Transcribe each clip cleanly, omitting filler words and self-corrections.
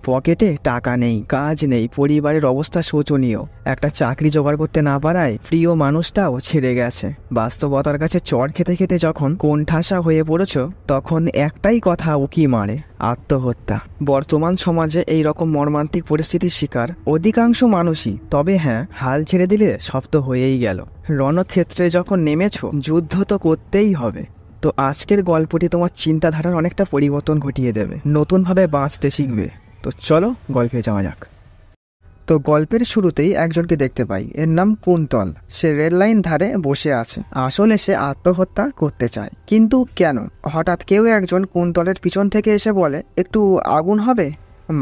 পকেটে টাকা নেই, কাজ নেই, পরিবারের অবস্থা শোচনীয়, একটা চাকরি জোগাড় করতে না পারায় প্রিয় মানুষটাও ছেড়ে গেছে। বাস্তবতার কাছে চড় খেতে খেতে যখন কোণঠাসা হয়ে পড়েছ, তখন একটাই কথা উকি মারে, আত্মহত্যা। বর্তমান সমাজে এই রকম মর্মান্তিক পরিস্থিতির শিকার অধিকাংশ মানুষই। তবে হ্যাঁ, হাল ছেড়ে দিলে সব তো হয়েই গেল। রণক্ষেত্রে যখন নেমেছ, যুদ্ধ তো করতেই হবে। তো আজকের গল্পটি তোমার চিন্তাধারার অনেকটা পরিবর্তন ঘটিয়ে দেবে, নতুনভাবে বাঁচতে শিখবে। তো চলো গল্পে যাওয়া যাক। তো গল্পের শুরুতেই একজনকে দেখতে পাই, এর নাম কুন্তল। সে রেল লাইন ধারে বসে আছে। আসলে সে আত্মহত্যা করতে চায়, কিন্তু কেন? হঠাৎ কেউ একজন কুন্তলের পিছন থেকে এসে বলে, একটু আগুন হবে?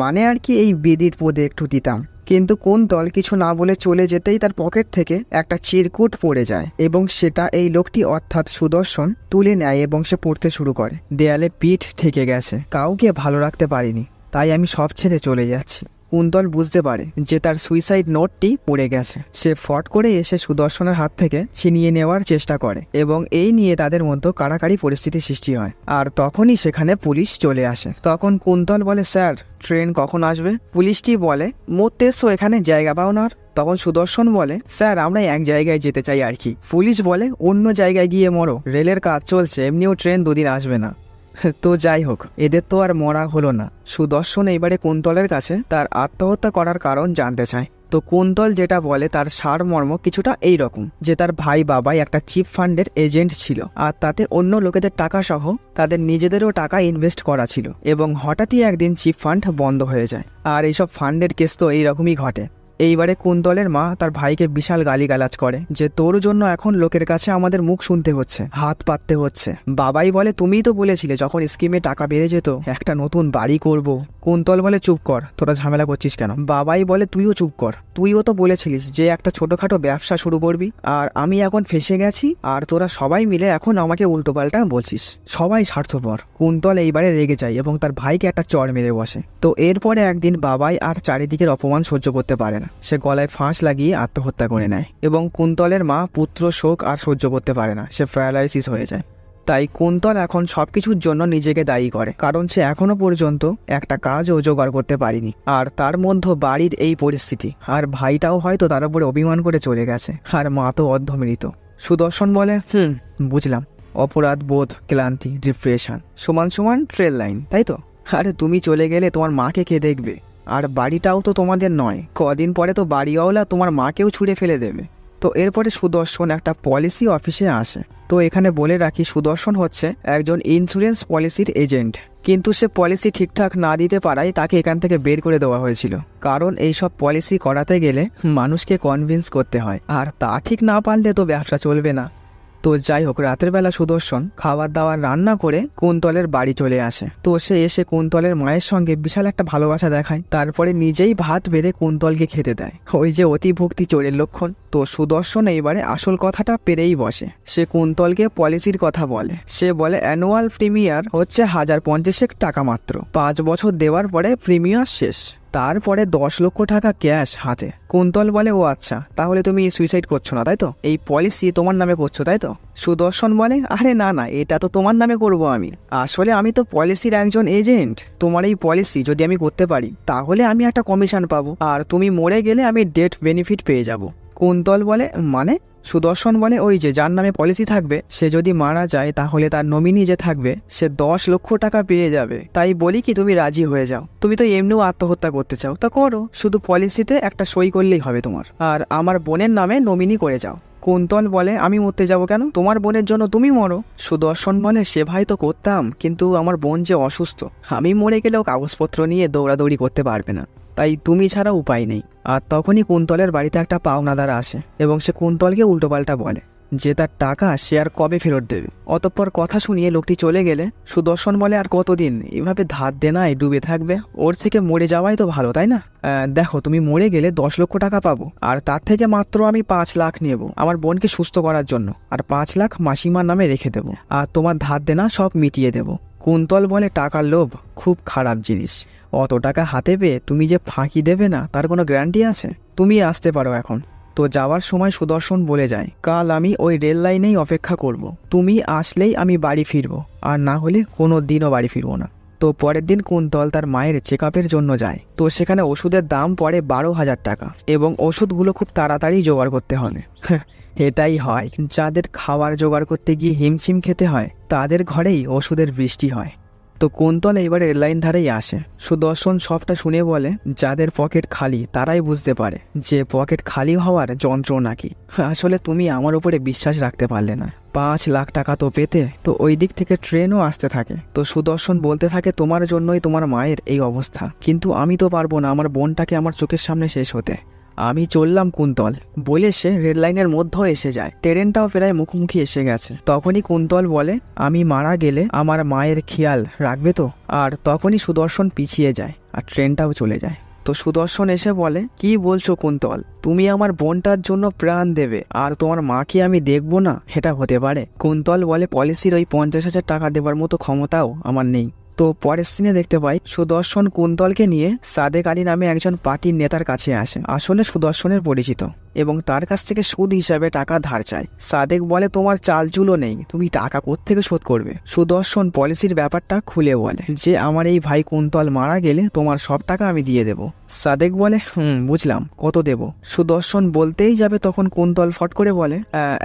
মানে আর কি, এই বিড়ির পদে একটু দিতাম। কিন্তু কুন্তল কিছু না বলে চলে যেতেই তার পকেট থেকে একটা চিরকুট পড়ে যায়, এবং সেটা এই লোকটি অর্থাৎ সুদর্শন তুলে নেয় এবং সে পড়তে শুরু করে। দেয়ালে পিঠ ঠেকে গেছে, কাউকে ভালো রাখতে পারিনি, তাই আমি সব ছেড়ে চলে যাচ্ছি। কুন্তল বুঝতে পারে যে তার সুইসাইড নোটটি পড়ে গেছে। সে ফট করে এসে সুদর্শনের হাত থেকে ছিনিয়ে নেওয়ার চেষ্টা করে, এবং এই নিয়ে তাদের মধ্যে কাড়াকাড়ি পরিস্থিতি সৃষ্টি হয়। আর তখনই সেখানে পুলিশ চলে আসে। তখন কুন্তল বলে, স্যার ট্রেন কখন আসবে? পুলিশটি বলে, মরতে এসো, এখানে জায়গা পাও না। তখন সুদর্শন বলে, স্যার আমরা এক জায়গায় যেতে চাই আর কি। পুলিশ বলে, অন্য জায়গায় গিয়ে মরো, রেলের কাজ চলছে, এমনিও ট্রেন দুদিন আসবে না। তো যাই হোক, এদের তো আর মরা হলো না। সুদর্শন এইবারে কুন্তলের কাছে তার আত্মহত্যা করার কারণ জানতে চায়। তো কুন্তল যেটা বলে তার সারমর্ম কিছুটা এই রকম, যে তার ভাই বাবাই একটা চিট ফান্ডের এজেন্ট ছিল, আর তাতে অন্য লোকেদের টাকা সহ তাদের নিজেদেরও টাকা ইনভেস্ট করা ছিল, এবং হঠাৎই একদিন চিট ফান্ড বন্ধ হয়ে যায়। আর এইসব ফান্ডের কেস তো এইরকমই ঘটে। এইবারে কুন্তলের মা তার ভাইকে বিশাল গালিগালাজ করে যে তোর জন্য এখন লোকের কাছে আমাদের মুখ শুনতে হচ্ছে, হাত পাততে হচ্ছে। বাবাই বলে, তুমিই তো বলেছিলে যখন স্কিমে টাকা বেড়ে যেত একটা নতুন বাড়ি করব। কুন্তল বলে, চুপ কর, তোরা ঝামেলা করছিস কেন? বাবাই বলে, তুইও চুপ কর, তুইও তো বলেছিলিস যে একটা ছোটখাটো ব্যবসা শুরু করবি, আর আমি এখন ফেসে গেছি, আর তোরা সবাই মিলে এখন আমাকে উল্টোপাল্টা বলছিস, সবাই স্বার্থপর। কুন্তল এইবারে রেগে যায় এবং তার ভাইকে একটা চড় মেরে বসে। তো এরপরে একদিন বাবাই আর চারিদিকের অপমান সহ্য করতে পারে না, সে গলায় ফাঁস লাগিয়ে আত্মহত্যা করে নেয়। এবং কুন্তলের মা পুত্র শোক আর সহ্য করতে পারে না, সে প্যারালাইসিস হয়ে যায়। তাই কুন্তল এখন সবকিছুর জন্য নিজেকে দায়ী করে, কারণ সে এখনো পর্যন্ত একটা কাজও জোগাড় করতে পারেনি। আর তার মধ্যে বাড়ির এই পরিস্থিতি, আর ভাইটাও হয়তো তার উপরে অভিমান করে চলে গেছে, আর মা তো অর্ধমৃত। সুদর্শন বলে, বুঝলাম, অপরাধ বোধ, ক্লান্তি, ডিপ্রেশন সমান সমান ট্রেন লাইন, তাই তো? আরে তুমি চলে গেলে তোমার মাকে কে দেখবে? আর বাড়িটাও তো তোমাদের নয়, কদিন পরে তো বাড়িওয়ালা তোমার মাকেও ছুঁড়ে ফেলে দেবে। তো এরপরে সুদর্শন একটা পলিসি অফিসে আসে। তো এখানে বলে রাখি, সুদর্শন হচ্ছে একজন ইন্স্যুরেন্স পলিসির এজেন্ট, কিন্তু সে পলিসি ঠিকঠাক না দিতে পারায় তাকে এখান থেকে বের করে দেওয়া হয়েছিল। কারণ এইসব পলিসি করাতে গেলে মানুষকে কনভিন্স করতে হয়, আর তা ঠিক না পারলে তো ব্যবসা চলবে না। তো যাই হোক, রাতের বেলা সুদর্শন খাবার দাবার রান্না করে কুন্তলের বাড়ি চলে আসে। তো সে এসে কুন্তলের মায়ের সঙ্গে বিশাল একটা ভালোবাসা দেখায়, তারপরে নিজেই ভাত বেড়ে কুন্তলকে খেতে দেয়। ওই যে অতিভক্তি চোরের লক্ষণ। তো সুদর্শন এইবারে আসল কথাটা পেরেই বসে। সে কুন্তলকে পলিসির কথা বলে। সে বলে অ্যানুয়াল প্রিমিয়ার হচ্ছে 1050 টাকা মাত্র, 5 বছর দেওয়ার পরে প্রিমিয়ার শেষ, তারপরে 10 লক্ষ টাকা ক্যাশ হাতে। কুন্তল বলে, ও আচ্ছা, তাহলে তুমি সুইসাইড করছো না তাই তো? এই পলিসি তোমার নামে করছো তাই তো? সুদর্শন বলে, আরে না না, এটা তো তোমার নামে করব আমি। আসলে আমি তো পলিসির একজন এজেন্ট। তোমার এই পলিসি যদি আমি করতে পারি তাহলে আমি একটা কমিশন পাবো, আর তুমি মরে গেলে আমি ডেথ বেনিফিট পেয়ে যাব। কুন্তল বলে, মানে? সুদর্শন বলে, ওই যে যার নামে পলিসি থাকবে সে যদি মারা যায় তাহলে তার নমিনি যে থাকবে সে 10 লক্ষ টাকা পেয়ে যাবে। তাই বলি কি, তুমি রাজি হয়ে যাও। তুমি তো এমনিও আত্মহত্যা করতে চাও, তা করো, শুধু পলিসিতে একটা সই করলেই হবে তোমার, আর আমার বোনের নামে নমিনি করে যাও। কুন্তল বলে, আমি মরতে যাব কেন? তোমার বোনের জন্য তুমি মরো। সুদর্শন বলে, সে ভাই তো করতাম, কিন্তু আমার বোন যে অসুস্থ, আমি মরে গেলেও কাগজপত্র নিয়ে দৌড়াদৌড়ি করতে পারবে না, তাই তুমি ছাড়া উপায় নেই। আর তখনই কুন্তলের বাড়িতে একটা পাওনাদার আসে, এবং সে কুন্তলকে উল্টোপাল্টা বলে যে তার টাকা সে আর কবে ফেরত দেবে। অতঃপর কথা শুনিয়ে লোকটি চলে গেলে সুদর্শন বলে, আর কতদিন এভাবে ধার দেনায় ডুবে থাকবে? ওর থেকে মরে যাওয়াই তো ভালো, তাই না? দেখো, তুমি মরে গেলে 10 লক্ষ টাকা পাবো, আর তার থেকে মাত্র আমি 5 লাখ নেব আমার বোনকে সুস্থ করার জন্য, আর 5 লাখ মাসিমার নামে রেখে দেবো, আর তোমার ধার দেনা সব মিটিয়ে দেবো। কুন্তল বলে, টাকার লোভ খুব খারাপ জিনিস, অত টাকা হাতে পেয়ে তুমি যে ফাঁকি দেবে না তার কোনো গ্যারান্টি আছে? তুমি আসতে পারো এখন। তো যাওয়ার সময় সুদর্শন বলে যায়, কাল আমি ওই রেল লাইনেই অপেক্ষা করব, তুমি আসলেই আমি বাড়ি ফিরবো, আর না হলে কোনো দিনও বাড়ি ফিরবো না। তো পরের দিন কুন্তল তার মায়ের চেক আপের জন্য যায়। তো সেখানে ওষুধের দাম পড়ে 12,000 টাকা, এবং ওষুধগুলো খুব তাড়াতাড়ি জোগাড় করতে হবে। এটাই হয়, যাদের খাবার জোগাড় করতে গিয়ে হিমশিম খেতে হয় তাদের ঘরেই ওষুধের বৃষ্টি হয়। তো কুন্তল এইবার রেললাইন ধারেই আসে। সুদর্শন সবটা শুনে বলে, যাদের পকেট খালি তারাই বুঝতে পারে যে পকেট খালি হওয়ার যন্ত্রণা কি। আসলে তুমি আমার উপরে বিশ্বাস রাখতে পারলে না। 5 লাখ টাকা তো পেতে। তো ওই দিক থেকে ট্রেনও আসতে থাকে। তো সুদর্শন বলতে থাকে, তোমার জন্যই তোমার মায়ের এই অবস্থা, কিন্তু আমি তো পারবো না আমার বোনটাকে আমার চোখের সামনে শেষ হতে। আমি চললাম কুন্তল বলে সে রেল লাইনের মধ্যেও এসে যায়। ট্রেনটাও প্রায় মুখোমুখি এসে গেছে। তখনই কুন্তল বলে, আমি মারা গেলে আমার মায়ের খেয়াল রাখবে তো? আর তখনই সুদর্শন পিছিয়ে যায় আর ট্রেনটাও চলে যায়। তো সুদর্শন এসে বলে, কি বলছো কুন্তল, তুমি আমার বোনটার জন্য প্রাণ দেবে আর তোমার মাকে আমি দেখবো না? এটা হতে পারে? কুন্তল বলে, পলিসির ওই 50,000 টাকা দেবার মতো ক্ষমতাও আমার নেই। তো পরের সিনে দেখতে পাই সুদর্শন কুন্তলকে নিয়ে সাদেক আলী নামে একজন পার্টির নেতার কাছে আসে। আসলে সুদর্শনের পরিচিত, এবং তার কাছ থেকে সুদ হিসাবে টাকা ধার চায়। সাদেক বলে, তোমার চালচুলো নেই, তুমি টাকা কোত্থেকে শোধ করবে? সুদর্শন পলিসির ব্যাপারটা খুলে বলে যে, আমার এই ভাই কুন্তল মারা গেলে তোমার সব টাকা আমি দিয়ে দেব। সাদেক বলে, বুঝলাম, কত দেব? সুদর্শন বলতেই যাবে তখন কুন্তল ফট করে বলে,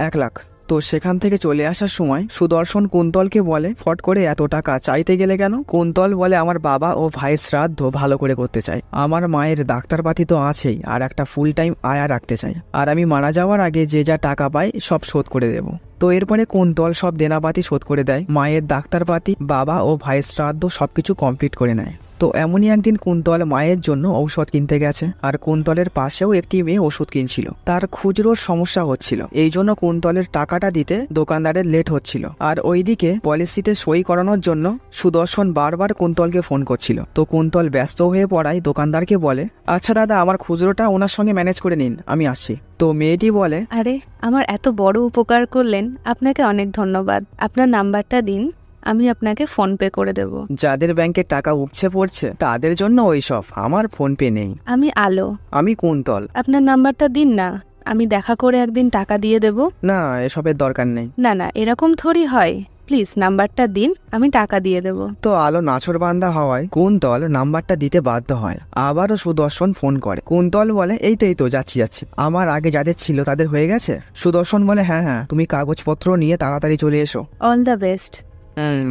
1 লাখ। তো সেখান থেকে চলে আসার সময় সুদর্শন কুন্তলকে বলে, ফট করে এত টাকা চাইতে গেলে কেন? কুন্তল বলে, আমার বাবা ও ভাইয়ের শ্রাদ্ধ ভালো করে করতে চাই, আমার মায়ের ডাক্তারপাতি তো আছেই, আর একটা ফুল টাইম আয়া রাখতে চাই, আর আমি মারা যাওয়ার আগে যে যা টাকা পাই সব শোধ করে দেব। তো এরপরে কুন্তল সব দেনাপাতি শোধ করে দেয়, মায়ের ডাক্তারপাতি, বাবা ও ভাইয়ের শ্রাদ্ধ সবকিছু কমপ্লিট করে নেয়। তো এমনই একদিন কুন্তল মায়ের জন্য ঔষধ কিনতে গেছে, আর কুন্তলের পাশেও একটি মেয়ে ওষুধ কিনছিল। তার খুচরোর সমস্যা হচ্ছিল, এই জন্য কুন্তলের টাকাটা দিতে দোকানদারের লেট হচ্ছিল। আর ওইদিকে পলিসিতে সই করানোর জন্য সুদর্শন বারবার কুন্তলকে ফোন করছিল। তো কুন্তল ব্যস্ত হয়ে পড়ায় দোকানদারকে বলে, আচ্ছা দাদা, আমার খুচরোটা ওনার সঙ্গে ম্যানেজ করে নিন, আমি আসছি। তো মেয়েটি বলে, আরে, আমার এত বড় উপকার করলেন, আপনাকে অনেক ধন্যবাদ। আপনার নাম্বারটা দিন, আমি আপনাকে ফোন পে করে দেব। যাদের ব্যাংকে টাকা উপচে পড়ছে তাদের জন্য ওইসব, আমার ফোন পে নেই। আমি আলো। আমি কুন্তল। আপনার নাম্বারটা দিন না, আমি দেখা করে একদিন টাকা দিয়ে দেব। না, এসবের দরকার নেই। না না, এরকম থোড়ি হয়, প্লিজ নাম্বারটা দিন, আমি টাকা দিয়ে দেব। তো আলো নাছোড়বান্দা হওয়ায় কুন্তল নাম্বারটা দিতে বাধ্য হয়। আবারও সুদর্শন ফোন করে। কুন্তল বলে, এই তো যাচ্ছি। আমার আগে যাদের ছিল তাদের হয়ে গেছে? সুদর্শন বলে, হ্যাঁ, তুমি কাগজপত্র নিয়ে তাড়াতাড়ি চলে এসো। All the best.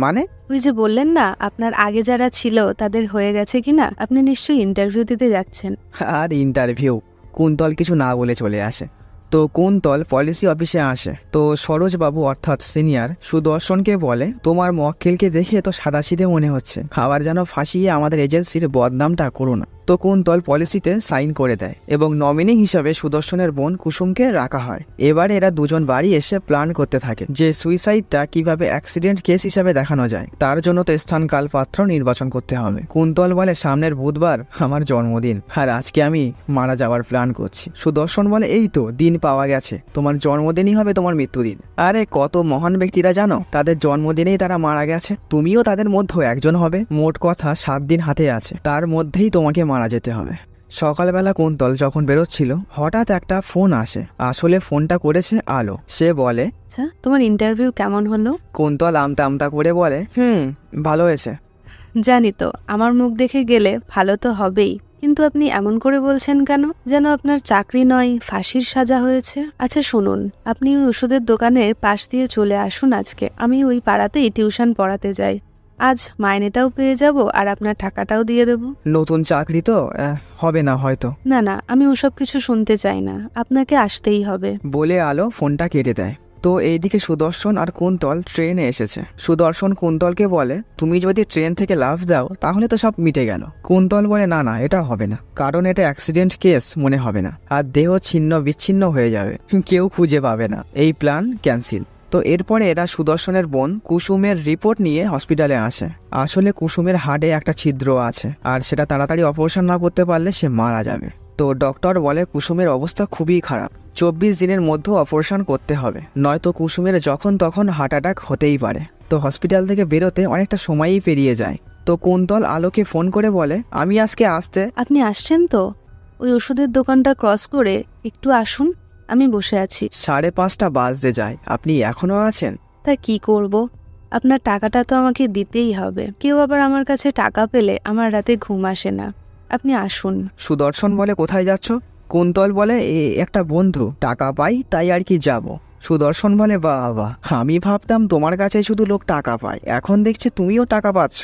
মানে? ওই যে বললেন না আপনার আগে যারা ছিল তাদের হয়ে গেছে কিনা, আপনি নিশ্চয়ই ইন্টারভিউ দিতে যাচ্ছেন। আর ইন্টারভিউ? কুন্তল কিছু না বলে চলে আসে। তো কুন্তল পলিসি অফিসে আসে। তো সরোজবাবু অর্থাৎ সিনিয়র সুদর্শনকে বলে, তোমার মক্কেলকে দেখে তো সাদাসিধে মনে হচ্ছে, আবার যেন ফাঁসিয়ে আমাদের এজেন্সির বদনামটা করো না। তো কুন্তল পলিসিতে সাইন করে দেয়, এবং নমিনি হিসাবে সুদর্শনের বোন কুসুমকে রাখা হয়। এবারে এরা দুজন বাড়ি এসে প্ল্যান করতে থাকে যে সুইসাইডটা কিভাবে অ্যাক্সিডেন্ট কেস হিসাবে দেখানো যায়। তার জন্য তো স্থান কাল পাত্র নির্বাচন করতে হবে। কুন্তল বলে, সামনের বুধবার আমার জন্মদিন, আর আজকে আমি মারা যাওয়ার প্ল্যান করছি। সুদর্শন বলে, এই তো দিন পাওয়া গেছে, তোমার জন্মদিনই হবে তোমার মৃত্যুদিন। আরে কত মহান ব্যক্তিরা জানো, তাদের জন্মদিনেই তারা মারা গেছে, তুমিও তাদের মধ্যে একজন হবে। মোট কথা 7 দিন হাতে আছে, তার মধ্যেই তোমাকে মারা যেতে হবে। সকালবেলা কুন্তল যখন বেরোচ্ছিল হঠাৎ একটা ফোন আসে। আসলে ফোনটা করেছে আলো। সে বলে, আচ্ছা, তোমার ইন্টারভিউ কেমন হলো? কুন্তল আমতা আমতা করে বলে, ভালো হয়েছে। জানি তো, আমার মুখ দেখে গেলে ভালো তো হবেই, কিন্তু আপনি এমন করে বলছেন কেন, যেন আপনার চাকরি নয় ফাঁসির সাজা হয়েছে। আচ্ছা শুনুন, আপনি ওই ওষুধের দোকানের পাশ দিয়ে চলে আসুন, আজকে আমি ওই পাড়াতেই টিউশন পড়াতে যাই। আজ মাইনেটাও পেয়ে যাব আর আপনার টাকাটাও দিয়ে দেব। নতুন চাকরি তো, হবে না হয়তো। না না, আমি ওসব কিছু শুনতে চাই না, আপনাকে আসতেই হবে। বলে আলো ফোনটা কেটে দেয়। তো এইদিকে সুদর্শন আর কুন্তল ট্রেনে এসেছে। সুদর্শন কুন্তলকে বলে, তুমি যদি ট্রেন থেকে লাফ দাও তাহলে তো সব মিটে গেল। কুন্তল বলে, না এটা হবে না, কারণ এটা অ্যাক্সিডেন্ট কেস মনে হবে না, আর দেহ ছিন্ন বিচ্ছিন্ন হয়ে যাবে, কেউ খুঁজে পাবে না, এই প্ল্যান ক্যান্সেল। তো এরপরে এরা সুদর্শনের বোন কুসুমের রিপোর্ট নিয়ে হসপিটালে আসে। আসলে কুসুমের হাড়ে একটা ছিদ্র আছে, আর সেটা তাড়াতাড়ি অপারেশন না করতে পারলে সে মারা যাবে। তো ডক্টর বলে কুসুমের অবস্থা খুবই খারাপ, 24 দিনের মধ্যে অপারেশন করতে হবে, নয়তো কুসুমের যখন তখন হার্ট অ্যাটাক হতেই পারে। তো হসপিটাল থেকে বেরোতে অনেকটা সময়ই পেরিয়ে যায়। তো কুন্তল আলোকে ফোন করে বলে, আমি আজকে আসতে। আপনি আসছেন তো? ওই ওষুধের দোকানটা ক্রস করে একটু আসুন, আমি বসে আছি। 5:30 বাজতে যায়, আপনি এখনো আছেন? তা কি করব, আপনার টাকাটা তো আমাকে দিতেই হবে। কেউ আবার আমার কাছে টাকা পেলে আমার রাতে ঘুম আসে না। আপনি আসুন। সুদর্শন বলে, কোথায় যাচ্ছ? কুন্তল বলে, একটা বন্ধু, টাকা পাই তাই আর কি যাব। সুদর্শন বলে, বাবা, আমি ভাবতাম তোমার কাছে শুধু লোক টাকা পায়, এখন দেখছি তুমিও টাকা পাচ্ছ।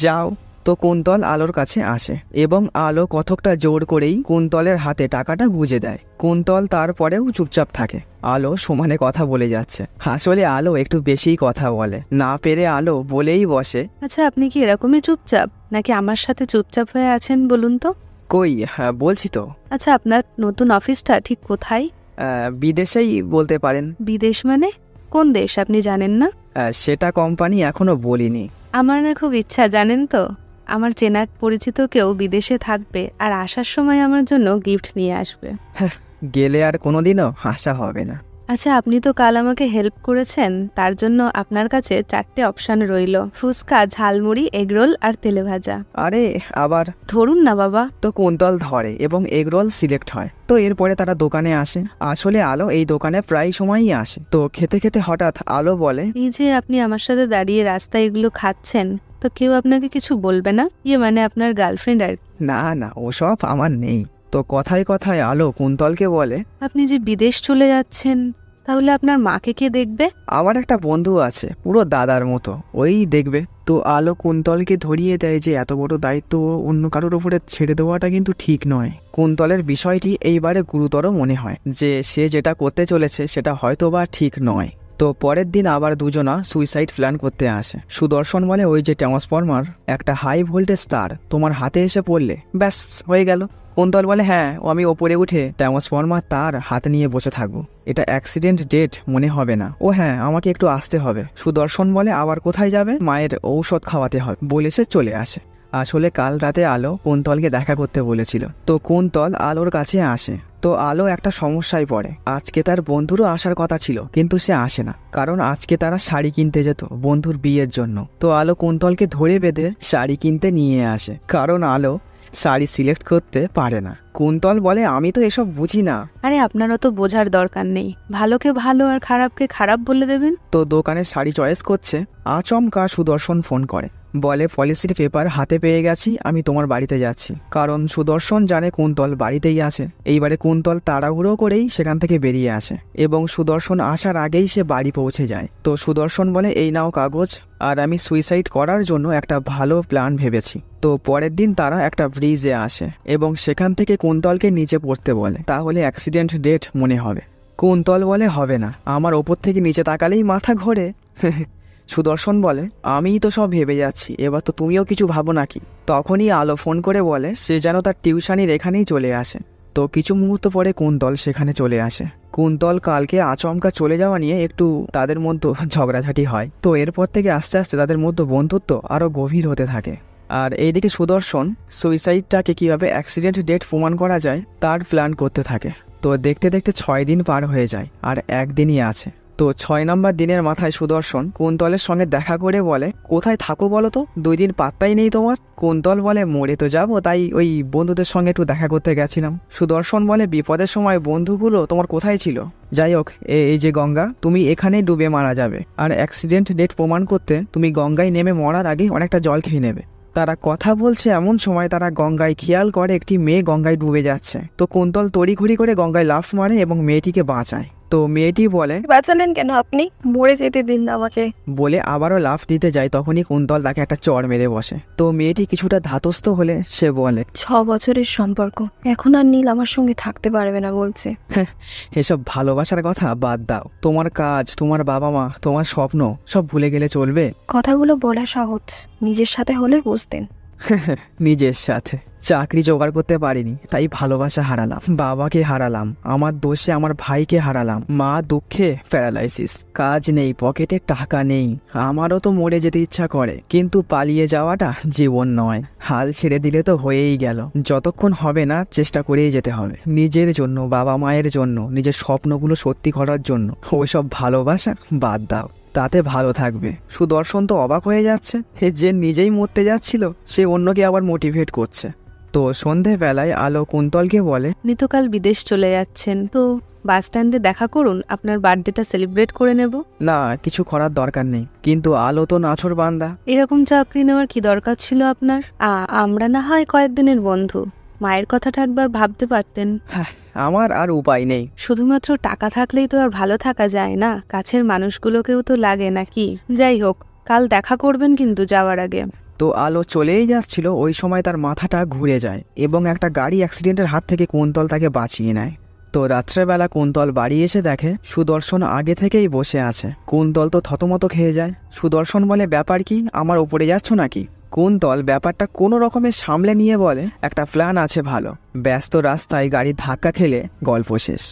যাও। তো কুন্তল আলোর কাছে আসে এবং আলো কতকটা জোর করেই কুন্তলের হাতে টাকাটা বুঝে দেয়। কুন্তল তারপরেও চুপচাপ থাকে। আলো সমানে কথা বলে যাচ্ছে। আসলে আলো একটু বেশিই কথা বলে, না পেরে আলো বলেই বসে, আচ্ছা, আপনি কি এরকমই চুপচাপ, নাকি আমার সাথে চুপচাপ হয়ে আছেন বলুন তো? কই, হ্যাঁ বলছি তো। আচ্ছা, আপনার নতুন অফিসটা ঠিক কোথায়? বিদেশেই বলতে পারেন। বিদেশ মানে? কোন দেশ আপনি জানেন না? সেটা কোম্পানি এখনো বলিনি। আমার না খুব ইচ্ছা, জানেন তো, আমার চেনা পরিচিত কেউ বিদেশে থাকবে আর আসার সময় আমার জন্য গিফট নিয়ে আসবে। গেলে আর কোনোদিনও আশা হবে না। আচ্ছা, আপনি তো কাল আমাকে হেল্প করেছেন, তার জন্য আপনার কাছে 4টে অপশন রইল: ফুচকা, ঝালমুড়ি, এগরোল আর তেলে ভাজা। আরে আবার ধরুন না বাবা। তো কুন্তল ধরে এবং এগরোল সিলেক্ট হয়। তো এরপরে তারা দোকানে আসে। আসলে আলো এই দোকানে প্রায় সময়ই আসে। তো খেতে খেতে হঠাৎ আলো বলে, এই যে আপনি আমার সাথে দাঁড়িয়ে রাস্তায় এগুলো খাচ্ছেন, তো কেউ আপনাকে কিছু বলবে না? মানে আপনার গার্লফ্রেন্ড আর? না না, ওসব আমার নেই। তো কথায় কথায় আলো কুন্তলকে বলে, আপনি যে বিদেশ চলে যাচ্ছেন, তাহলে আপনার মাকে কে দেখবে? আমার একটা বন্ধু আছে, পুরো দাদার মতো, ওই দেখবে। তো আলো কুন্তলকে ধরিয়ে দেয় যে এত বড় দায়িত্ব অন্য কারোর উপরে ছেড়ে দেওয়াটা কিন্তু ঠিক নয়। কুন্তলের বিষয়টি এইবারে গুরুতর মনে হয় যে সে যেটা করতে চলেছে সেটা হয়তো বা ঠিক নয়। তো পরের দিন আবার দুজনা সুইসাইড প্ল্যান করতে আসে। সুদর্শন বলে, ওই যে ট্রান্সফরমার, একটা হাই ভোল্টেজ তার তোমার হাতে এসে পড়লে ব্যাস হয়ে গেল। কুন্তল বলে, হ্যাঁ, আমি ওপরে উঠে ট্রান্সফরমার তার হাতে নিয়ে বসে থাকবো, এটা অ্যাক্সিডেন্ট ডেট মনে হবে না। ও হ্যাঁ, আমাকে একটু আসতে হবে। সুদর্শন বলে, আবার কোথায় যাবে? মায়ের ঔষধ খাওয়াতে হবে, বলে সে চলে আসে। আসলে কাল রাতে আলো কুন্তলকে দেখা করতে বলেছিল। তো কুন্তল আলোর কাছে আসে। তো আলো একটা সমস্যায় পড়ে। আজকে তার বন্ধুরও আসার কথা ছিল, কিন্তু সে আসে না, কারণ আজকে তারা শাড়ি কিনতে যেত বন্ধুর বিয়ের জন্য। তো আলো কুন্তলকে ধরে বেঁধে শাড়ি কিনতে নিয়ে আসে, কারণ আলো শাড়ি সিলেক্ট করতে পারে না। কুন্তল বলে, আমি তো এসব বুঝি না। আরে আপনারও তো বোঝার দরকার নেই, ভালোকে ভালো আর খারাপকে খারাপ বলে দেবেন। তো দোকানে শাড়ি চয়েস করছে, আচমকা সুদর্শন ফোন করে, বলে, পলিসির পেপার হাতে পেয়ে গেছি, আমি তোমার বাড়িতে যাচ্ছি। কারণ সুদর্শন জানে কুন্তল বাড়িতেই আছে। এইবারে কুন্তল তাড়াহুড়ো করেই সেখান থেকে বেরিয়ে আসে এবং সুদর্শন আসার আগেই সে বাড়ি পৌঁছে যায়। তো সুদর্শন বলে, এই নাও কাগজ, আর আমি সুইসাইড করার জন্য একটা ভালো প্ল্যান ভেবেছি। তো পরের দিন তারা একটা ব্রিজে আসে এবং সেখান থেকে কুন্তলকে নিচে পড়তে বলে, তাহলে অ্যাক্সিডেন্ট ডেট মনে হবে। কুন্তল বলে, হবে না, আমার ওপর থেকে নিচে তাকালেই মাথা ঘোরে। সুদর্শন বলে, আমিই তো সব ভেবে যাচ্ছি, এবার তো তুমিও কিছু ভাবো নাকি। তখনই আলো ফোন করে বলে সে যেন তার টিউশনির এখানেই চলে আসে। তো কিছু মুহূর্ত পরে কুন্তল সেখানে চলে আসে। কুন্তল কালকে আচমকা চলে যাওয়া নিয়ে একটু তাদের মধ্যে ঝগড়াঝাটি হয়। তো এরপর থেকে আস্তে আস্তে তাদের মধ্যে বন্ধুত্ব আরও গভীর হতে থাকে। আর এইদিকে সুদর্শন সুইসাইডটাকে কীভাবে অ্যাক্সিডেন্ট ডেট প্রমাণ করা যায় তার প্ল্যান করতে থাকে। তো দেখতে দেখতে 6 দিন পার হয়ে যায়, আর একদিনই আছে। তো 6 নম্বর দিনের মাথায় সুদর্শন কুন্তলের সঙ্গে দেখা করে বলে, কোথায় থাকো বলো তো, 2 দিন পাত্তাই নেই তোমার। কুন্তল বলে, মরে তো যাবো, তাই ওই বন্ধুদের সঙ্গে একটু দেখা করতে গেছিলাম। সুদর্শন বলে, বিপদের সময় বন্ধুগুলো তোমার কোথায় ছিল? যাই হোক, এই যে গঙ্গা, তুমি এখানেই ডুবে মারা যাবে, আর অ্যাক্সিডেন্ট ডেট প্রমাণ করতে তুমি গঙ্গায় নেমে মরার আগে অনেকটা জল খেয়ে নেবে। তারা কথা বলছে এমন সময় তারা গঙ্গায় খেয়াল করে একটি মেয়ে গঙ্গায় ডুবে যাচ্ছে। তো কুন্তল তড়িঘড়ি করে গঙ্গায় লাফ মারে এবং মেয়েটিকে বাঁচায়। তো মেয়েটি বলে, বাঁচালেন কেন আপনি? মরে যেতে দিন না আমাকে, বলে আবারও লাফ দিতে যায়। তখনই কুন্তল তাকে একটা চড় মেরে বসে। তো মেয়েটি কিছুটা ধাতস্থ হলে সে বলে, 6 বছরের সম্পর্ক, এখন আর নীল আমার সঙ্গে থাকতে পারবে না বলছে। এসব ভালোবাসার কথা বাদ দাও, তোমার কাজ, তোমার বাবা মা, তোমার স্বপ্ন সব ভুলে গেলে চলবে? কথাগুলো বলা সহজ, নিজের সাথে হলে বুঝতেন। নিজের সাথে চাকরি জোগাড় করতে পারিনি, তাই ভালোবাসা হারালাম, বাবাকে হারালাম, আমার দোষে আমার ভাইকে হারালাম, মা দুঃখে প্যারালাইসিস, কাজ নেই, পকেটে টাকা নেই। আমারও তো মরে যেতে ইচ্ছা করে, কিন্তু পালিয়ে যাওয়াটা জীবন নয়। হাল ছেড়ে দিলে তো হয়েই গেল, যতক্ষণ হবে না চেষ্টা করেই যেতে হবে, নিজের জন্য, বাবা মায়ের জন্য, নিজের স্বপ্নগুলো সত্যি করার জন্য। ওইসব ভালোবাসা বাদ দাও, তাতে ভালো থাকবে। সুদর্শন তো অবাক হয়ে যাচ্ছে, যে নিজেই মরতে যাচ্ছিল সে অন্যকে আবার মোটিভেট করছে। তো সন্ধেবেলায় আলো কুন্তলকে বলে, আপনি তো কাল বিদেশ চলে যাচ্ছেন, তো বাস স্ট্যান্ডে দেখা করুন, আপনার বার্থডেটা সেলিব্রেট করে নেব। না, কিছু করার দরকার নেই, কিন্তু আলো তো নাছর বান্দা। এরকম চাকরি নেওয়ার কি দরকার ছিল আপনার? আমরা না হয় কয়েকদিনের বন্ধু, মায়ের কথাটা একবার ভাবতে পারতেন। আমার আর উপায় নেই। শুধুমাত্র টাকা থাকলেই তো আর ভালো থাকা যায় না, কাছের মানুষগুলোকেও তো লাগে নাকি? যাই হোক, কাল দেখা করবেন কিন্তু যাওয়ার আগে। তো আলো চলেই যাচ্ছিল, ওই সময় তার মাথাটা ঘুরে যায় এবং একটা গাড়ি অ্যাক্সিডেন্টের হাত থেকে কুন্তল তাকে বাঁচিয়ে নেয়। তো রাত্রেবেলা কুন্তল বাড়ি এসে দেখে সুদর্শন আগে থেকেই বসে আছে। কুন্তল তো থতমত খেয়ে যায়। সুদর্শন বলে, ব্যাপার কি, আমার ওপরে যাচ্ছ নাকি? কুন্তল ব্যাপারটা কোনো রকমের সামলে নিয়ে বলে, একটা প্ল্যান আছে ভালো। ব্যস্ত রাস্তায় গাড়ি ধাক্কা খেলে গল্প শেষ।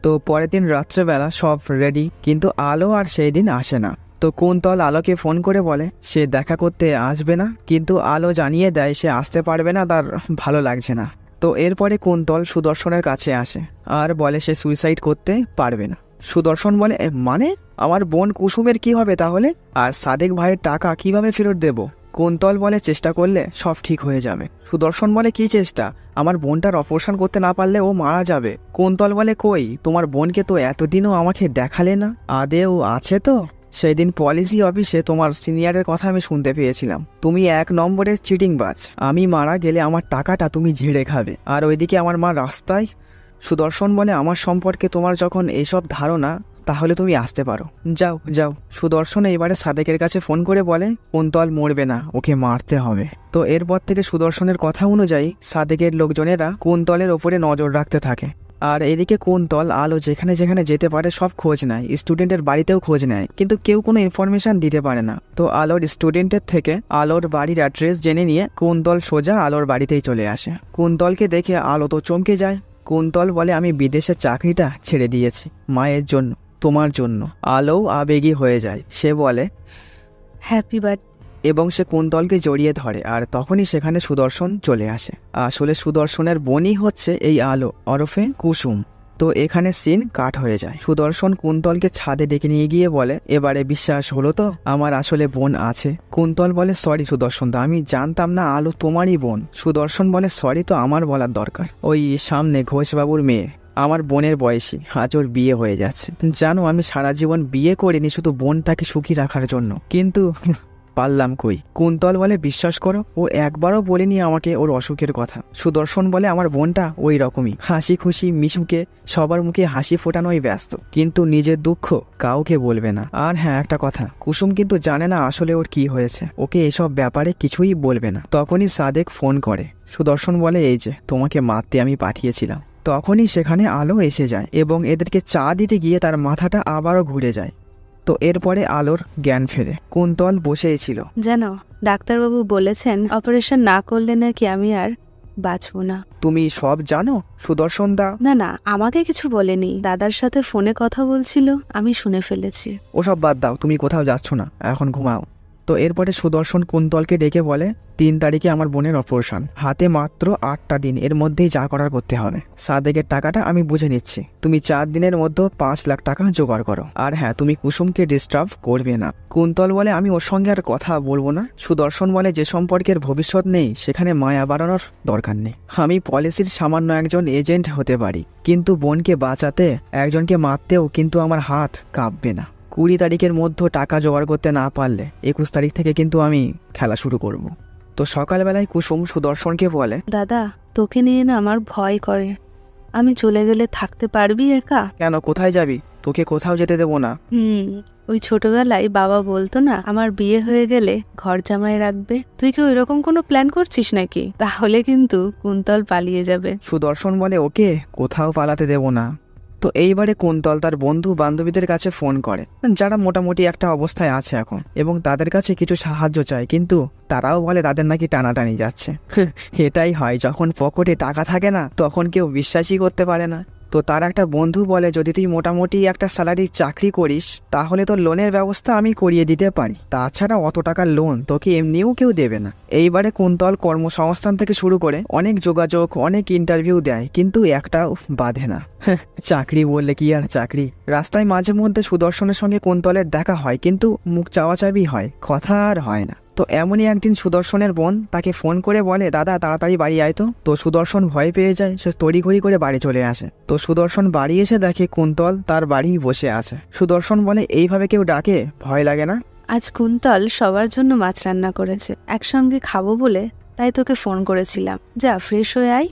তো পরের দিন রাত্রেবেলা সব রেডি, কিন্তু আলো আর সেই দিন আসে না। তো কুন্তল আলোকে ফোন করে বলে সে দেখা করতে আসবে না, কিন্তু আলো জানিয়ে দেয় সে আসতে পারবে না, তার ভালো লাগছে না। তো এরপরে কুন্তল সুদর্শনের কাছে আসে আর বলে সে সুইসাইড করতে পারবে না। সুদর্শন বলে, মানে আমার বোন কুসুমের কি হবে তাহলে? আর সাদেক ভাইয়ের টাকা কিভাবে ফেরত দেব? কুন্তল বলে, চেষ্টা করলে সব ঠিক হয়ে যাবে। সুদর্শন বলে, কি চেষ্টা? আমার বোনটার অপারেশন করতে না পারলে ও মারা যাবে। কুন্তল বলে, কই, তোমার বোনকে তো এতদিনও আমাকে দেখালে না, আদেও আছে তো? সেই দিন পলিসি অফিসে তোমার সিনিয়রের কথা আমি শুনতে পেয়েছিলাম, তুমি 1 নম্বরের চিটিংবাজ। আমি মারা গেলে আমার টাকাটা তুমি ঝেড়ে খাবে, আর ওইদিকে আমার মা রাস্তায়। সুদর্শন বলে, আমার সম্পর্কে তোমার যখন এইসব ধারণা, তাহলে তুমি আসতে পারো, যাও যাও। সুদর্শন এবারে সাদেকের কাছে ফোন করে বলে কুন্তল মরবে না, ওকে মারতে হবে। তো এরপর থেকে সুদর্শনের কথা অনুযায়ী সাদেকের লোকজনেরা কুন্তলের ওপরে নজর রাখতে থাকে। আর এদিকে কুন্তল আলো যেখানে যেখানে যেতে পারে সব খোঁজ নেয়, স্টুডেন্টের বাড়িতেও খোঁজ নেয়, কিন্তু কেউ কোনো ইনফরমেশন দিতে পারে না। তো আলোর স্টুডেন্টের থেকে আলোর বাড়ির অ্যাড্রেস জেনে নিয়ে কুন্তল সোজা আলোর বাড়িতেই চলে আসে। কুন্তলকে দেখে আলো তো চমকে যায়। কুন্তল বলে, আমি বিদেশের চাকরিটা ছেড়ে দিয়েছি মায়ের জন্য, তোমার জন্য। আলোও আবেগী হয়ে যায়, সে বলে হ্যাপি বার্থডে, এবং সে কুন্তলকে জড়িয়ে ধরে। আর তখনই সেখানে সুদর্শন চলে আসে। আসলে সুদর্শনের বোনই হচ্ছে এই আলো ওরফে কুসুম। তো এখানে সিন কাট হয়ে যায়। সুদর্শন কুন্তলকে ছাদে ডেকে নিয়ে গিয়ে বলে, এবারে বিশ্বাস হলো তো আমার আসলে বোন আছে? কুন্তল বলে, সরি সুদর্শন দা, আমি জানতাম না আলো তোমারই বোন। সুদর্শন বলে, সরি তো আমার বলার দরকার, ওই সামনে ঘোষবাবুর মেয়ে আমার বোনের বয়সী, আজ ওর বিয়ে হয়ে যাচ্ছে। জানো আমি সারা জীবন বিয়ে করিনি শুধু বোনটাকে সুখী রাখার জন্য, কিন্তু পারলাম কই। কুন্তল বলে, বিশ্বাস করো ও একবারও বলেনি আমাকে ওর অসুখের কথা। সুদর্শন বলে, আমার বোনটা ওই রকমই, হাসি খুশি মিশুকে, সবার মুখে হাসি ফোটানোই ব্যস্ত, কিন্তু নিজের দুঃখ কাউকে বলবে না। আর হ্যাঁ, একটা কথা, কুসুম কিন্তু জানে না আসলে ওর কি হয়েছে, ওকে এসব ব্যাপারে কিছুই বলবে না। তখনই সাদেক ফোন করে। সুদর্শন বলে, এই যে তোমাকে মারতে আমি পাঠিয়েছিলাম। তখনই সেখানে আলো এসে যায় এবং এদেরকে চা দিতে গিয়ে তার মাথাটা আবারও ঘুরে যায়। তো এরপরে আলোর জ্ঞান ফেরে। কুন্তল বসেই ছিল। জানো ডাক্তারবাবু বলেছেন অপারেশন না করলে নাকি আমি আর বাঁচবো না। তুমি সব জানো সুদর্শন দা? না না, আমাকে কিছু বলেনি, দাদার সাথে ফোনে কথা বলছিল, আমি শুনে ফেলেছি। ওসব বাদ দাও, তুমি কোথাও যাচ্ছ না, এখন ঘুমাও। তো এরপরে সুদর্শন কুন্তলকে ডেকে বলে, 3 তারিখে আমার বোনের অপারেশন, হাতে মাত্র 8টা দিন, এর মধ্যেই যা করার করতে হবে। সাদেকের টাকাটা আমি বুঝে নিচ্ছি, তুমি 4 দিনের মধ্যে 5 লাখ টাকা জোগাড় করো। আর হ্যাঁ, তুমি কুসুমকে ডিস্টার্ব করবে না। কুন্তল বলে, আমি ওর সঙ্গে আর কথা বলবো না। সুদর্শন বলে, যে সম্পর্কের ভবিষ্যৎ নেই সেখানে মায়া বাড়ানোর দরকার নেই। আমি পলিসির সামান্য একজন এজেন্ট হতে পারি, কিন্তু বোনকে বাঁচাতে একজনকে মারতেও কিন্তু আমার হাত কাঁপবে না। 20 তারিখের মধ্যে টাকা জোগাড় করতে না পারলে 21 তারিখ থেকে কিন্তু আমি খেলা শুরু করব। তো সকালবেলায় কুসুম সুদর্শনকে বলে, দাদা তোকে নিয়ে না আমার ভয় করে, আমি চলে গেলে থাকতে পারবি একা? কেন, কোথায় যাবি? তোকে কোথাও যেতে দেবো না। ওই ছোটবেলায় বাবা বলতো না আমার বিয়ে হয়ে গেলে ঘর জামাই রাখবে, তুই কি ওইরকম কোনো প্ল্যান করছিস নাকি? তাহলে কিন্তু কুন্তল পালিয়ে যাবে। সুদর্শন বলে, ওকে কোথাও পালাতে দেবো না। তো এইবারে কুন্তল তার বন্ধু বান্ধবীদের কাছে ফোন করে, যারা মোটামুটি একটা অবস্থায় আছে এখন, এবং তাদের কাছে কিছু সাহায্য চায়, কিন্তু তারাও বলে তাদের নাকি টানাটানি যাচ্ছে। এটাই হয়, যখন পকেটে টাকা থাকে না তখন কেউ বিশ্বাসই করতে পারে না। তো তার একটা বন্ধু বলে, যদি তুই মোটামুটি একটা স্যালারির চাকরি করিস তাহলে তো লোনের ব্যবস্থা আমি করিয়ে দিতে পারি, তাছাড়া অত টাকার লোন তোকে এমনিও কেউ দেবে না। এইবারে কুন্তল কর্মসংস্থান থেকে শুরু করে অনেক যোগাযোগ, অনেক ইন্টারভিউ দেয়, কিন্তু একটাও বাধে না। চাকরি বললে কি আর চাকরি। রাস্তায় মাঝে মধ্যে সুদর্শনের সঙ্গে কুন্তলের দেখা হয়, কিন্তু মুখ চাওয়াচাবি হয়, কথা আর হয় না। তো এমনই একদিন সুদর্শনের বোন তাকে ফোন করে বলে, দাদা তাড়াতাড়ি বাড়ি আয় তো। তো সুদর্শন ভয় পেয়ে যায়, সে তড়িঘড়ি করে বাড়ি চলে আসে। তো সুদর্শন বাড়ি এসে দেখে কুন্তল তার বাড়ি বসে আছে। সুদর্শন বলে, এইভাবে কেউ ডাকে, ভয় লাগে না? আজ কুন্তল সবার জন্য মাছ রান্না করেছে, একসঙ্গে খাবো বলে তাই তোকে ফোন করেছিলাম, যা ফ্রেশ হয়ে আয়।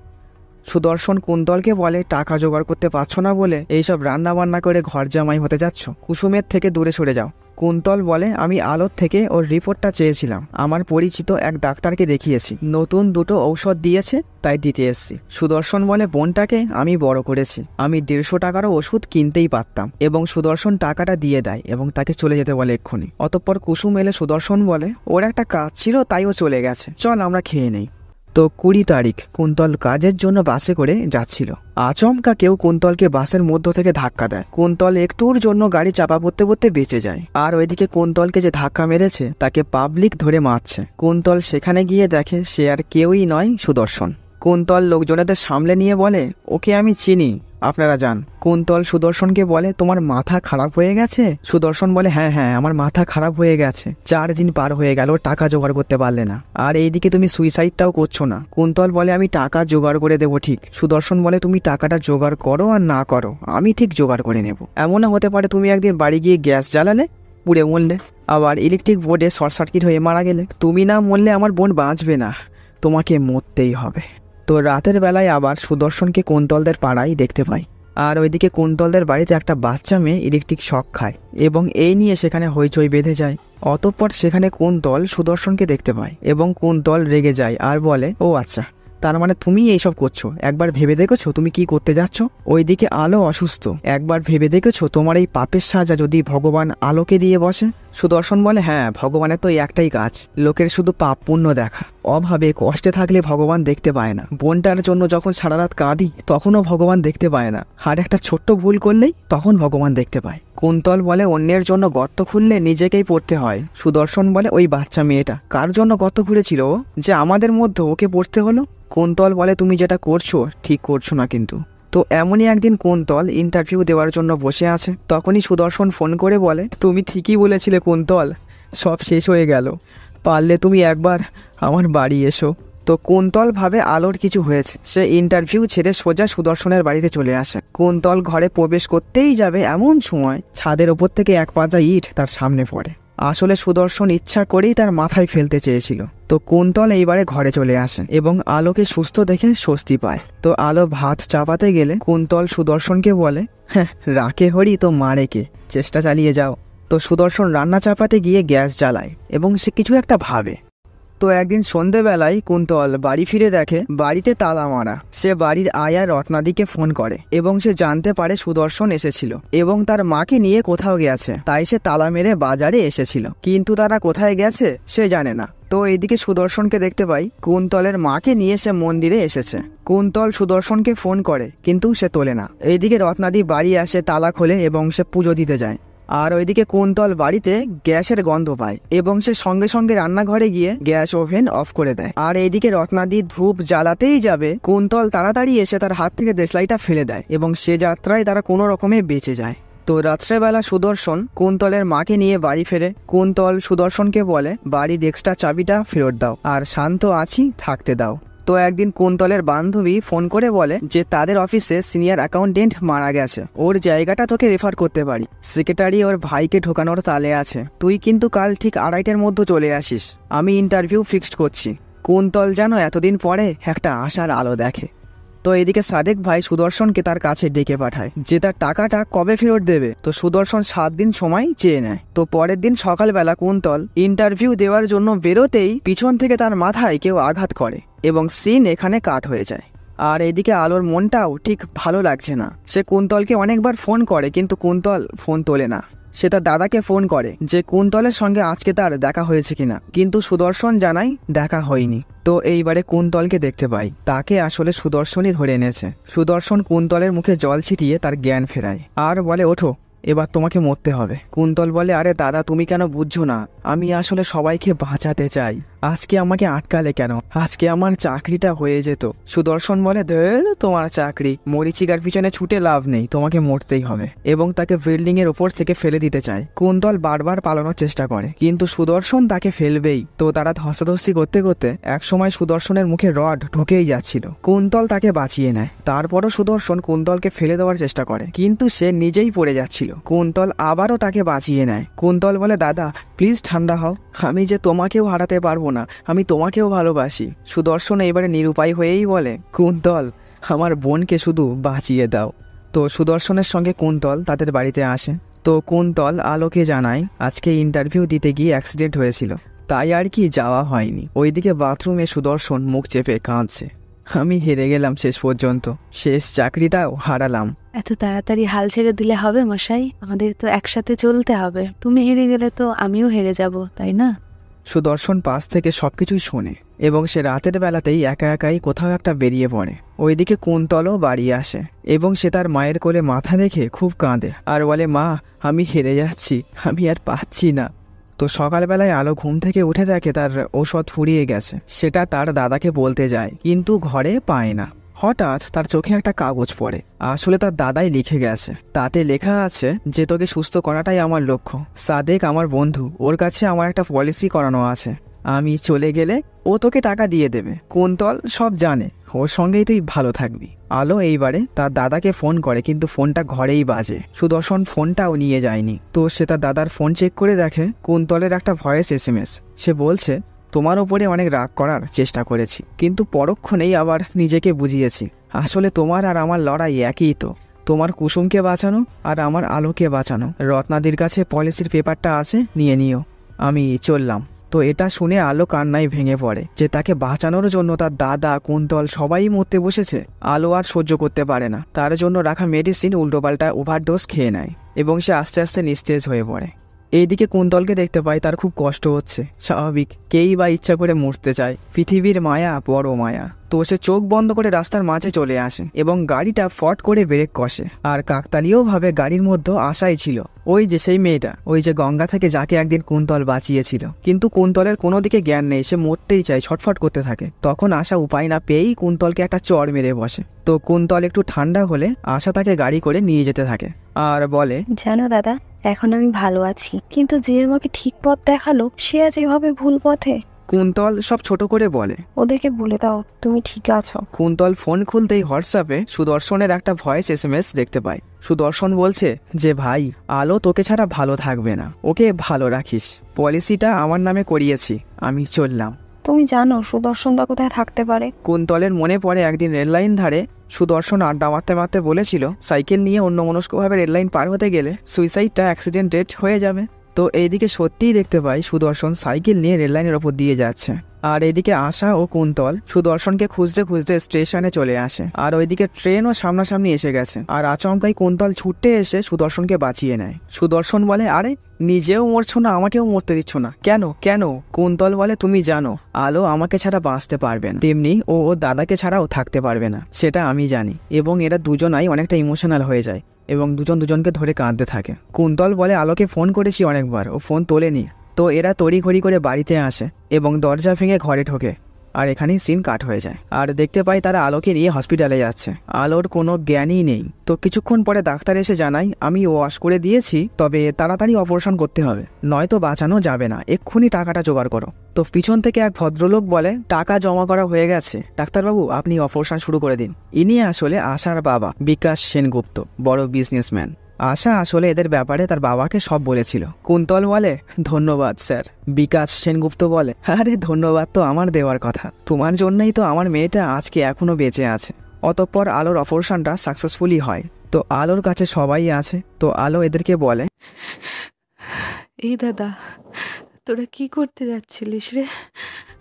সুদর্শন কুন্তলকে বলে, টাকা জোগাড় করতে পারছো না বলে এইসব রান্না বান্না করে ঘর জামাই হতে যাচ্ছ, কুসুমের থেকে দূরে সরে যাও। কুন্তল বলে, আমি আলোর থেকে ওর রিপোর্টটা চেয়েছিলাম, আমার পরিচিত এক ডাক্তারকে দেখিয়েছি, নতুন 2টো ঔষধ দিয়েছে, তাই দিতে এসছি। সুদর্শন বলে, বোনটাকে আমি বড় করেছি, আমি 150 টাকারও ওষুধ কিনতেই পারতাম। এবং সুদর্শন টাকাটা দিয়ে দেয় এবং তাকে চলে যেতে বলে এক্ষুনি। অতঃপর কুসুম এলে সুদর্শন বলে, ওর একটা কাজ ছিল তাই ও চলে গেছে, চল আমরা খেয়ে নেই। তো 20 তারিখ কুন্তল কাজের জন্য বাসে করে যাচ্ছিল। আচমকা কেউ কুন্তলকে বাসের মধ্য থেকে ধাক্কা দেয়। কুন্তল একটুর জন্য গাড়ি চাপা পড়তে পড়তে বেঁচে যায়। আর ওইদিকে কুন্তলকে যে ধাক্কা মেরেছে তাকে পাবলিক ধরে মারছে। কুন্তল সেখানে গিয়ে দেখে সে আর কেউই নয়, সুদর্শন। কুন্তল লোকজনেদের সামলে নিয়ে বলে, ওকে আমি চিনি, আপনারা যান। কুন্তল সুদর্শনকে বলে, তোমার মাথা খারাপ হয়ে গেছে? সুদর্শন বলে, হ্যাঁ হ্যাঁ, আমার মাথা খারাপ হয়ে গেছে, 4 দিন পার হয়ে গেল, টাকা জোগাড় করতে পারলে না, আর এইদিকে তুমি সুইসাইডটাও করছো না। কুন্তল বলে, আমি টাকা জোগাড় করে দেবো ঠিক। সুদর্শন বলে, তুমি টাকাটা জোগাড় করো আর না করো, আমি ঠিক জোগাড় করে নেব। এমনও হতে পারে তুমি একদিন বাড়ি গিয়ে গ্যাস জ্বালালে, পুড়ে মরলে, আবার ইলেকট্রিক বোর্ডে শর্ট সার্কিট হয়ে মারা গেলে, তুমি না মরলে আমার বোন বাঁচবে না, তোমাকে মরতেই হবে। তো রাতের বেলায় আবার সুদর্শনকে কুন্তলদের পাড়ায় দেখতে পাই। আর ওইদিকে কুন্তলদের বাড়িতে একটা বাচ্চা মেয়ে ইলেকট্রিক শক খায় এবং এই নিয়ে সেখানে হইচই বেঁধে যায়। অতঃপর সেখানে কুন্তল সুদর্শনকে দেখতে পায় এবং কুন্তল রেগে যায় আর বলে, ও আচ্ছা, তার মানে তুমি এইসব করছো, একবার ভেবে দেখেছো তুমি কি করতে যাচ্ছ? ওইদিকে আলো অসুস্থ, একবার ভেবে দেখেছো তোমার এই পাপের সাজা যদি ভগবান আলোকে দিয়ে বসে? সুদর্শন বলে, হ্যাঁ, ভগবানের তো একটাই কাজ, লোকের শুধু পাপ পুণ্য দেখা, অভাবে কষ্টে থাকলে ভগবান দেখতে পায় না। বোনটার জন্য যখন সারা রাত কাঁদি তখনও ভগবান দেখতে পায় না, আর একটা ছোট্ট ভুল করলেই তখন ভগবান দেখতে পায়। কুন্তল বলে, অন্যের জন্য গর্ত খুললে নিজেকেই পড়তে হয়। সুদর্শন বলে, ওই বাচ্চা মেয়েটা কার জন্য গর্ত খুঁড়েছিল ও, যে আমাদের মধ্যে ওকে পড়তে হলো? কুন্তল বলে, তুমি যেটা করছো ঠিক করছো না কিন্তু। তো এমনই একদিন কুন্তল ইন্টারভিউ দেওয়ার জন্য বসে আছে, তখনই সুদর্শন ফোন করে বলে, তুমি ঠিকই বলেছিলে কুন্তল, সব শেষ হয়ে গেল, পারলে তুমি একবার আমার বাড়ি এসো। তো কুন্তল ভাবে আলোর কিছু হয়েছে, সে ইন্টারভিউ ছেড়ে সোজা সুদর্শনের বাড়িতে চলে আসে। কুন্তল ঘরে প্রবেশ করতেই যাবে এমন সময় ছাদের ওপর থেকে এক পাঁজা ইট তার সামনে পড়ে। আসলে সুদর্শন ইচ্ছা করেই তার মাথায় ফেলতে চেয়েছিল। তো কুন্তল এইবারে ঘরে চলে আসে এবং আলোকে সুস্থ দেখে স্বস্তি পায়। তো আলো ভাত চাপাতে গেলে কুন্তল সুদর্শনকে বলে, হ্যাঁ, রাখে হরি তো মারে কে, চেষ্টা চালিয়ে যাও। তো সুদর্শন রান্না চাপাতে গিয়ে গ্যাস জ্বালায় এবং সে কিছু একটা ভাবে। তো একদিন সন্ধেবেলায় কুন্তল বাড়ি ফিরে দেখে বাড়িতে তালা মারা। সে বাড়ির আয়া রত্নাদিকে ফোন করে এবং সে জানতে পারে সুদর্শন এসেছিল এবং তার মাকে নিয়ে কোথাও গেছে, তাই সে তালা মেরে বাজারে এসেছিল, কিন্তু তারা কোথায় গেছে সে জানে না। তো এইদিকে সুদর্শনকে দেখতে পাই কুন্তলের মাকে নিয়ে সে মন্দিরে এসেছে। কুন্তল সুদর্শনকে ফোন করে কিন্তু সে তোলে না। এইদিকে রত্নাদি বাড়ি আসে, তালা খোলে এবং সে পুজো দিতে যায়। আর ওইদিকে কুন্তল বাড়িতে গ্যাসের গন্ধ পায় এবং সে সঙ্গে সঙ্গে রান্নাঘরে গিয়ে গ্যাস ওভেন অফ করে দেয়। আর এইদিকে রত্নাদি ধূপ জ্বালাতেই যাবে, কুন্তল তাড়াতাড়ি এসে তার হাত থেকে দেশলাইটা ফেলে দেয় এবং সে যাত্রায় তারা কোনো রকমে বেঁচে যায়। তো রাত্রেবেলা সুদর্শন কুন্তলের মাকে নিয়ে বাড়ি ফেরে। কুন্তল সুদর্শনকে বলে, বাড়ির এক্সট্রা চাবিটা ফেরত দাও আর শান্ত আছি থাকতে দাও। তো একদিন কুন্তলের বান্ধবী ফোন করে বলে যে তাদের অফিসে সিনিয়র অ্যাকাউন্টেন্ট মারা গেছে, ওর জায়গাটা তোকে রেফার করতে পারি, সেক্রেটারি ওর ভাইকে ঢোকানোর তালে আছে, তুই কিন্তু কাল ঠিক 2:30টার মধ্যে চলে আসিস, আমি ইন্টারভিউ ফিক্সড করছি। কুন্তল যেন এতদিন পরে একটা আশার আলো দেখে। তো এদিকে সাদেক ভাই সুদর্শনকে তার কাছে ডেকে পাঠায় যে তার টাকাটা কবে ফেরত দেবে। তো সুদর্শন 7 দিন সময় চেয়ে নেয়। তো পরের দিন সকালবেলা কুন্তল ইন্টারভিউ দেওয়ার জন্য বেরোতেই পিছন থেকে তার মাথায় কেউ আঘাত করে এবং সিন এখানে কাট হয়ে যায়। আর এদিকে আলোর মনটাও ঠিক ভালো লাগছে না। সে কুন্তলকে অনেকবার ফোন করে কিন্তু কুন্তল ফোন তোলে না। সে তার দাদাকে ফোন করে যে কুন্তলের সঙ্গে আজকে তার দেখা হয়েছে কিনা, কিন্তু সুদর্শন জানায় দেখা হয়নি। তো এইবারে কুন্তলকে দেখতে পাই, তাকে আসলে সুদর্শনই ধরে এনেছে। সুদর্শন কুন্তলের মুখে জল ছিটিয়ে তার জ্ঞান ফেরায় আর বলে, ওঠো, এবার তোমাকে মরতে হবে। কুন্তল বলে, আরে দাদা তুমি কেন বুঝছো না, আমি আসলে সবাইকে বাঁচাতে চাই। আজকে আমাকে আটকালে কেন? আজকে আমার চাকরিটা হয়ে যেত। সুদর্শন বলে, ধর তোমার চাকরি, মরিচিকার পিছনে ছুটে লাভ নেই, তোমাকে মরতেই হবে। এবং তাকে বিল্ডিং এর ওপর থেকে ফেলে দিতে চায়। কুন্তল বারবার পালানোর চেষ্টা করে, কিন্তু সুদর্শন তাকে ফেলবেই। তো তারা ধস্তাধস্তি করতে করতে একসময় সুদর্শনের মুখে রড ঢুকেই যাচ্ছিল। কুন্তল তাকে বাঁচিয়ে নেয়। তারপরও সুদর্শন কুন্তলকে ফেলে দেওয়ার চেষ্টা করে, কিন্তু সে নিজেই পড়ে যাচ্ছিল। কুন্তল আবারও তাকে বাঁচিয়ে নেয়। কুন্তল বলে, দাদা প্লিজ ঠান্ডা হও, আমি যে তোমাকেও হারাতে পারবো না, আমি তোমাকেও ভালোবাসি। সুদর্শন এবারে নিরুপায় হয়েই বলে, কুন্তল আমার বোনকে শুধু বাঁচিয়ে দাও। তো সুদর্শনের সঙ্গে কুন্তল তাদের বাড়িতে আসে। তো কুন্তল আলোকে জানায় আজকে ইন্টারভিউ দিতে গিয়ে অ্যাক্সিডেন্ট হয়েছিল, তাই আর কি যাওয়া হয়নি। ওইদিকে বাথরুমে সুদর্শন মুখ চেপে কাঁদছে। আমি হেরে গেলাম শেষ পর্যন্ত, শেষ চাকরিটাও হারালাম। এত তাড়াতাড়ি হাল ছেড়ে দিলে হবে মশাই? আমাদের তো একসাথে চলতে হবে। তুমি হেরে গেলে তো আমিও হেরে যাব, তাই না? সুদর্শন পাশ থেকে সবকিছুই শোনে এবং সে রাতের বেলাতেই একা একাই কোথাও একটা বেরিয়ে পড়ে। ওইদিকে কুন্তলও বাড়ি আসে এবং সে তার মায়ের কোলে মাথা রেখে খুব কাঁদে আর বলে, মা আমি হেরে যাচ্ছি, আমি আর পাচ্ছি না। তো সকালবেলায় আলো ঘুম থেকে উঠে দেখে তার ঔষধ ফুরিয়ে গেছে। সেটা তার দাদাকে বলতে যায়, কিন্তু ঘরে পায় না। হঠাৎ তার চোখে একটা কাগজ পড়ে। আসলে তার দাদাই লিখে গেছে। তাতে লেখা আছে যে তোকে সুস্থ করাটাই আমার লক্ষ্য। সাদেক আমার বন্ধু, ওর কাছে আমার একটা পলিসি করানো আছে, আমি চলে গেলে ও তোকে টাকা দিয়ে দেবে। কুন্তল সব জানে, ওর সঙ্গেই তুই ভালো থাকবি। আলো এইবারে তার দাদাকে ফোন করে, কিন্তু ফোনটা ঘরেই বাজে। সুদর্শন ফোনটাও নিয়ে যায়নি। তো সে তার দাদার ফোন চেক করে দেখে কুন্তলের একটা ভয়েস SMS। সে বলছে, তোমার ওপরে অনেক রাগ করার চেষ্টা করেছি, কিন্তু পরক্ষণেই আবার নিজেকে বুঝিয়েছি আসলে তোমার আর আমার লড়াই একই। তো তোমার কুসুমকে বাঁচানো আর আমার আলোকে বাঁচানো। রত্নাদির কাছে পলিসির পেপারটা আছে, নিয়ে নিও, আমি চললাম। তো এটা শুনে আলো কান্নায় ভেঙে পড়ে যে তাকে বাঁচানোর জন্য তার দাদা কুন্তল সবাই মরতে বসেছে। আলো আর সহ্য করতে পারে না, তার জন্য রাখা মেডিসিন উল্টোপাল্টা ওভারডোজ খেয়ে নেয় এবং সে আস্তে আস্তে নিস্তেজ হয়ে পড়ে। এইদিকে কুন্তলকে দেখতে পায়, তার খুব কষ্ট হচ্ছে। স্বাভাবিক, কেই বা ইচ্ছা করে মরতে চায়, পৃথিবীর মায়া বড় মায়া। তো সে চোখ বন্ধ করে রাস্তার মাঝে চলে আসে এবং গাড়িটা ফট করে ব্রেক কষে। আর কাকতালীয় ভাবে গাড়ির মধ্যে আশাই ছিল, ওই যে সেই মেয়েটা, ওই যে গঙ্গা থেকে যাকে একদিন কুন্তল বাঁচিয়েছিল। কিন্তু কুন্তলের কোনো দিকে জ্ঞান নেই, সে মরতেই চায়, ছটফট করতে থাকে। তখন আশা উপায় না পেয়েই কুন্তলকে একটা চড় মেরে বসে। তো কুন্তল একটু ঠান্ডা হলে আশা তাকে গাড়ি করে নিয়ে যেতে থাকে আর বলে, জানো দাদা, এখন আমি ভালো আছি, কিন্তু যে আমাকে ঠিক পথ দেখালো সে আজ এভাবে ভুল পথে। কুন্তল সব ছোট করে বলে, ওদেরকে বলে দাও তুমি ঠিক আছো। কুন্তল ফোন খুলতেই হোয়াটসঅ্যাপে সুদর্শনের একটা ভয়েস SMS দেখতে পায়। সুদর্শন বলছে যে, ভাই আলো তোকে ছাড়া ভালো থাকবে না, ওকে ভালো রাখিস, পলিসিটা আমার নামে করিয়েছি, আমি চললাম। তুমি জানো সুদর্শন দা কোথায় থাকতে পারে? কুন্তলের মনে পড়ে একদিন রেললাইন ধারে সুদর্শন আড্ডা মারতে মারতে বলেছিল সাইকেল নিয়ে অন্যমনস্কভাবে রেললাইন পার হতে গেলে সুইসাইডটা অ্যাক্সিডেন্টেড হয়ে যাবে। তো এইদিকে সত্যিই দেখতে পাই সুদর্শন সাইকেল নিয়ে রেললাইনের ওপর দিয়ে যাচ্ছে। আর এইদিকে আশা ও কুন্তল সুদর্শনকে খুঁজতে খুঁজতে স্টেশনে চলে আসে। আর ওইদিকে ট্রেনও সামনাসামনি এসে গেছে। আর আচমকাই কুন্তল ছুটে এসে সুদর্শনকে বাঁচিয়ে নেয়। সুদর্শন বলে, আরে নিজেও মরছো না, আমাকেও মরতে দিচ্ছ না কেন কেন? কুন্তল বলে, তুমি জানো আলো আমাকে ছাড়া বাঁচতে পারবে না, তেমনি ও ওর দাদাকে ছাড়াও থাকতে পারবে না, সেটা আমি জানি। এবং এরা দুজনাই অনেকটা ইমোশনাল হয়ে যায় এবং দুজন দুজনকে ধরে কাঁদতে থাকে। কুন্তল বলে, আলোকে ফোন করেছি অনেকবার, ও ফোন তোলেনি। তো এরা তড়িঘড়ি করে বাড়িতে আসে এবং দরজা ভেঙে ঘরে ঢোকে। আর এখানেই সিন কাট হয়ে যায়। আর দেখতে পাই তারা আলোকে নিয়ে হসপিটালে যাচ্ছে। আলোর কোনো জ্ঞানই নেই। তো কিছুক্ষণ পরে ডাক্তার এসে জানায়, আমি ওয়াশ করে দিয়েছি, তবে তাড়াতাড়ি অপারেশন করতে হবে, নয়তো বাঁচানো যাবে না, এক্ষুনি টাকাটা জোগাড় করো। তো পিছন থেকে এক ভদ্রলোক বলে, টাকা জমা করা হয়ে গেছে, ডাক্তারবাবু আপনি অপারেশন শুরু করে দিন। ইনি আসলে আশার বাবা, বিকাশ সেনগুপ্ত, বড় বিজনেসম্যান। আশা আসলে এদের ব্যাপারে তার বাবাকে সব বলেছিল। কুন্তল বলে, ধন্যবাদ স্যার। বিকাশ সেনগুপ্ত বলে, আরে ধন্যবাদ তো আমার দেওয়ার কথা, তোমার জন্যই তো আমার মেয়েটা আজকে এখনো বেঁচে আছে। অতঃপর আলোর অপারেশনটা সাকসেসফুলি হয়। তো আলোর কাছে সবাই আছে। তো আলো এদেরকে বলে, এই দাদা, তোরা কি করতে যাচ্ছিলিস রে?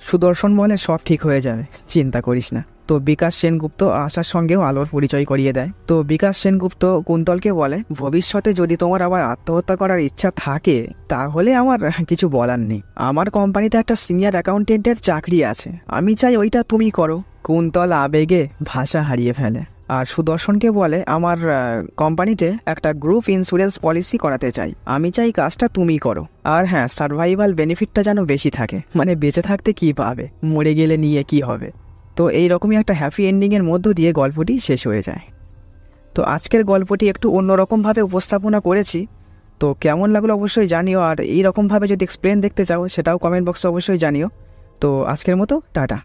সুদর্শন বলে, সব ঠিক হয়ে যাবে, চিন্তা করিস না। তো বিকাশ সেনগুপ্ত আশার সঙ্গেও আলোর পরিচয় করিয়ে দেয়। তো বিকাশ সেনগুপ্ত কুন্তলকে বলে, ভবিষ্যতে যদি তোমার আবার আত্মহত্যা করার ইচ্ছা থাকে তাহলে আমার কিছু বলার নেই, আমার কোম্পানিতে একটা সিনিয়র অ্যাকাউন্টেন্টের চাকরি আছে, আমি চাই ওইটা তুমি করো। কুন্তল আবেগে ভাষা হারিয়ে ফেলে। আর সুদর্শনকে বলে আমার কোম্পানিতে একটা গ্রুপ ইন্স্যুরেন্স পলিসি করাতে চাই, আমি চাই কাজটা তুমি করো। আর হ্যাঁ, সার্ভাইভাল বেনিফিটটা যেন বেশি থাকে, মানে বেঁচে থাকতে কি পাবে, মরে গেলে নিয়ে কি হবে। তো এই রকমই একটা হ্যাপি এন্ডিংয়ের মধ্য দিয়ে গল্পটি শেষ হয়ে যায়। তো আজকের গল্পটি একটু অন্যরকমভাবে উপস্থাপনা করেছি, তো কেমন লাগলো অবশ্যই জানিও। আর এই রকমভাবে যদি এক্সপ্লেন দেখতে চাও সেটাও কমেন্ট বক্সে অবশ্যই জানিও। তো আজকের মতো টাটা।